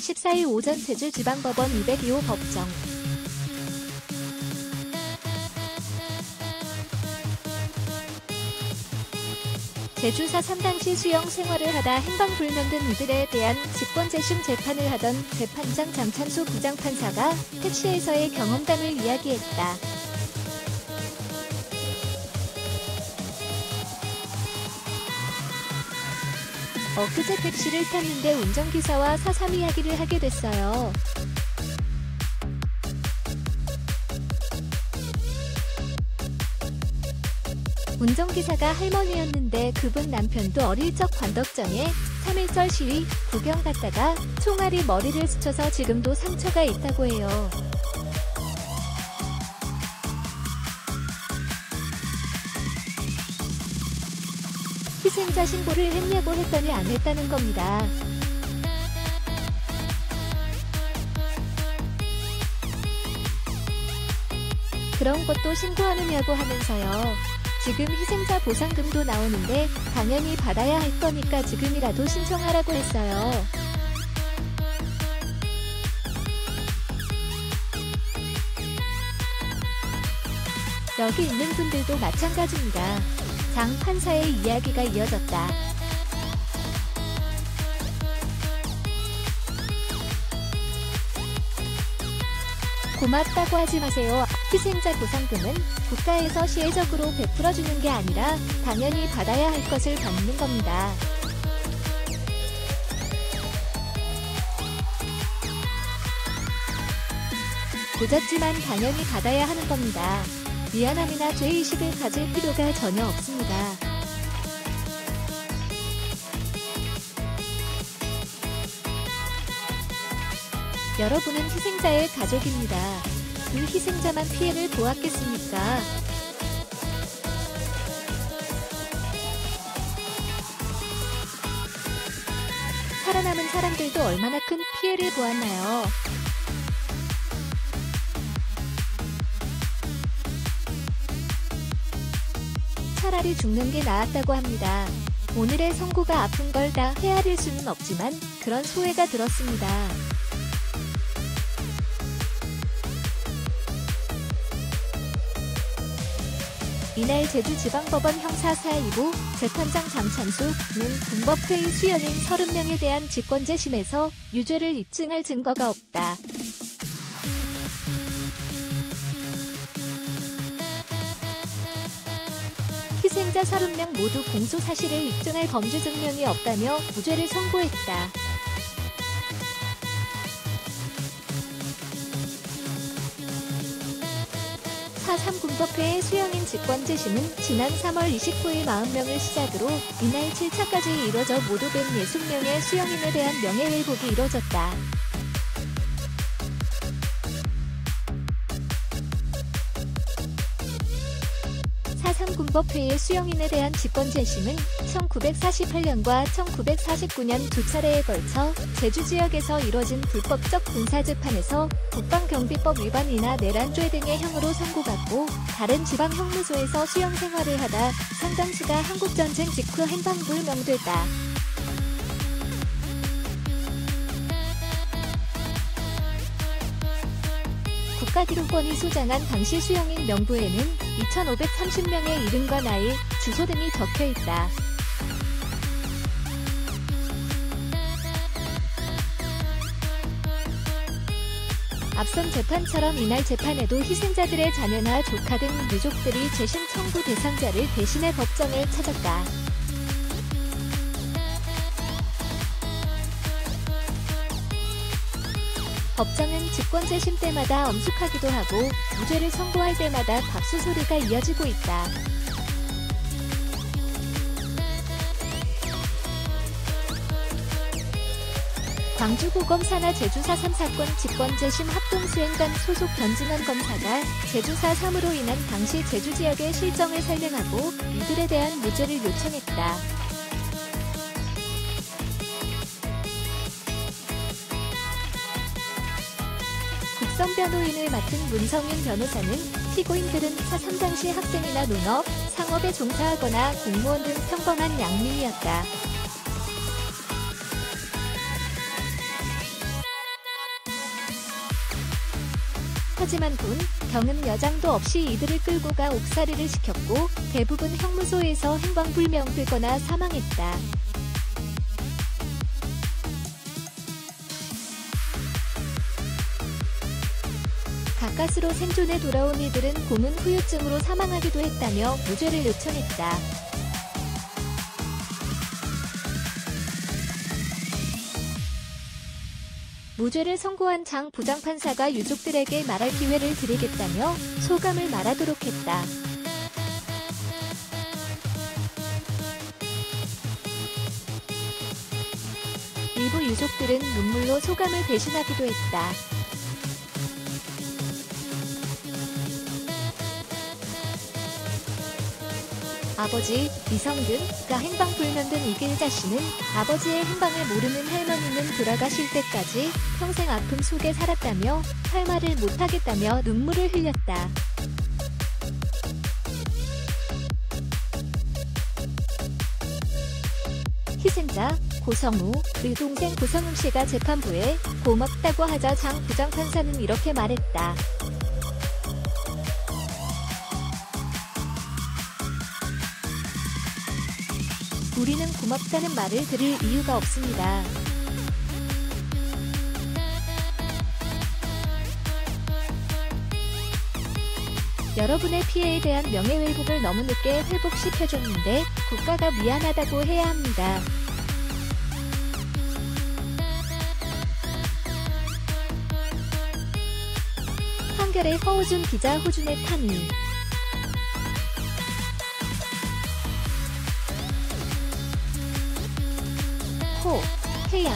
14일 오전 제주지방법원 202호 법정. 제주사 3당시 수영 생활을 하다 행방불명된 이들에 대한 직권재심 재판을 하던 재판장 장찬수 부장판사가 택시에서의 경험담을 이야기했다. 엊그제 택시를 탔는데 운전기사와 사삼 이야기를 하게 됐어요. 운전기사가 할머니였는데 그분 남편도 어릴 적 관덕정에 3.1절 시위 구경 갔다가 총알이 머리를 스쳐서 지금도 상처가 있다고 해요. 희생자 신고를 했냐고 했더니 안 했다는 겁니다. 그런 것도 신고하느냐고 하면서요. 지금 희생자 보상금도 나오는데 당연히 받아야 할 거니까 지금이라도 신청하라고 했어요. 여기 있는 분들도 마찬가지입니다. 장 판사의 이야기가 이어졌다. 고맙다고 하지 마세요. 희생자 보상금은 국가에서 시혜적으로 베풀어주는 게 아니라 당연히 받아야 할 것을 받는 겁니다. 고졌지만 당연히 받아야 하는 겁니다. 미안함이나 죄의식을 가질 필요가 전혀 없습니다. 여러분은 희생자의 가족입니다. 그 희생자만 피해를 보았겠습니까? 살아남은 사람들도 얼마나 큰 피해를 보았나요? 차라리 죽는 게 나았다고 합니다. 오늘의 선고가 아픈 걸 다 헤아릴 수는 없지만 그런 소회가 들었습니다. 이날 제주지방법원 형사 4-2부 재판장 장찬수는 군법회의 수연인 30명에 대한 직권재심에서 유죄를 입증할 증거가 없다. 희생자 30명 모두 공소사실을 입증할 범죄 증명이 없다며 무죄를 선고했다. 4.3 군법회의 수영인 직권재심은 지난 3월 29일 40명을 시작으로 이날 7차까지 이뤄져 모두 160명의 수영인에 대한 명예회복이 이뤄졌다. 4.3 군법회의 수영인에 대한 직권재심은 1948년과 1949년 두 차례에 걸쳐 제주 지역에서 이뤄진 불법적 군사재판에서 국방경비법 위반이나 내란죄 등의 형으로 선고받고 다른 지방 형무소에서 수영 생활을 하다 상당수가 한국전쟁 직후 행방불명됐다. 국가기록원이 소장한 당시 수영인 명부에는 2,530명의 이름과 나이, 주소 등이 적혀있다. 앞선 재판처럼 이날 재판에도 희생자들의 자녀나 조카 등 유족들이 재심 청구 대상자를 대신해 법정을 찾았다. 법정은 직권재심 때마다 엄숙하기도 하고 무죄를 선고할 때마다 박수 소리가 이어지고 있다. 광주고검 산하 제주사 3사건 직권재심 합동수행단 소속 변진원 검사가 제주사 3으로 인한 당시 제주 지역의 실정을 설명하고 이들에 대한 무죄를 요청했다. 국선변호인을 맡은 문성윤 변호사는 피고인들은 사 3 당시 학생이나 농업, 상업에 종사하거나 공무원 등 평범한 양민이었다. 하지만 군, 경은 여장도 없이 이들을 끌고 가 옥살이를 시켰고 대부분 형무소에서 행방불명되거나 사망했다. 가까스로 생존해 돌아온 이들은 고문 후유증으로 사망하기도 했다며 무죄를 요청했다. 무죄를 선고한 장 부장판사가 유족들에게 말할 기회를 드리겠다며 소감을 말하도록 했다. 일부 유족들은 눈물로 소감을 대신하기도 했다. 아버지, 이성근가 행방불명된 이길 자신은 아버지의 행방을 모르는 할머니는 돌아가실 때까지 평생 아픔 속에 살았다며 할 말을 못하겠다며 눈물을 흘렸다. 희생자 고성우의 동생 고성웅 씨가 재판부에 고맙다고 하자 장 부장판사는 이렇게 말했다. 우리는 고맙다는 말을 들을 이유가 없습니다. 여러분의 피해에 대한 명예회복을 너무 늦게 회복시켜줬는데 국가가 미안하다고 해야 합니다. 한겨레 허우준 기자 호준의 탄의. 호, 태양